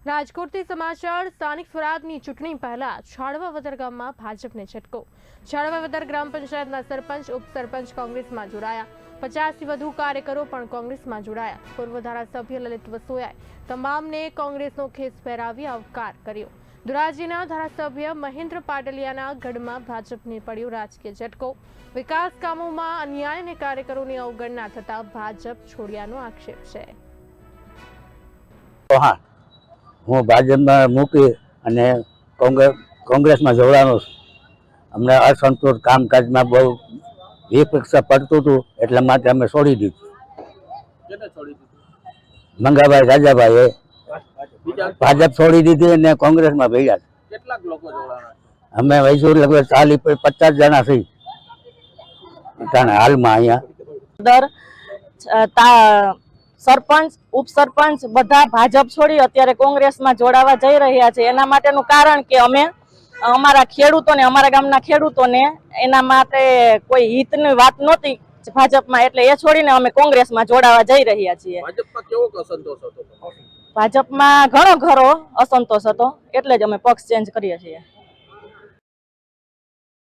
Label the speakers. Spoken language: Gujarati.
Speaker 1: રાજકોટથી સમાચાર સ્થાનિક સ્વરાજની ચૂંટણી પહેલા છાળવાવદર ગામમાં ભાજપને ઝટકો। છાળવાવદર ગ્રામ પંચાયતના સરપંચ ઉપસરપંચ કોંગ્રેસમાં જોડાયા। 50થી વધુ કાર્યકરો પણ કોંગ્રેસમાં જોડાયા। પૂર્વ ધારાસભ્ય લલિત વસોયાએ તમામને કોંગ્રેસનો ખેસ પહેરાવી આવકાર કર્યો। ધોરાજીના ધારાસભ્ય મહેન્દ્ર પાટલિયાના ગઢમાં ભાજપને પડ્યો રાજકીય ઝટકો। વિકાસ કામોમાં અન્યાય અને કાર્યકરોની અવગણના થતા ભાજપ છોડ્યાનો આક્ષેપ છે।
Speaker 2: હું ભાજપમાં મૂકી અને કોંગ્રેસમાં જોડાનો છું। અમને અસંતોષ કામકાજમાં બહુ વિપક્ષ પડતું હતું, એટલા માટે અમે છોડી દીધું। મંગાભાઈ રાજાભાઈ ભાજપ છોડી દીધી અને કોંગ્રેસમાં ભેગા। અમે વૈસુર લગભગ 40-50 જણા છીએ હાલમાં અહીંયા।
Speaker 3: સરપંચ ઉપસરપંચ બધા ભાજપ છોડી અત્યારે કોંગ્રેસમાં જોડાવા જઈ રહ્યા છે। એના માટેનું કારણ કે અમે અમારા ખેડૂતોને, અમારા ગામના ખેડૂતોને એના માટે કોઈ હિતની વાત નહોતી ભાજપમાં, એટલે એ છોડીને અમે કોંગ્રેસમાં જોડાવા જઈ રહ્યા છીએ। ભાજપમાં ઘણો ખરો અસંતોષ હતો, એટલે જ અમે પક્ષ ચેન્જ કરીએ છીએ।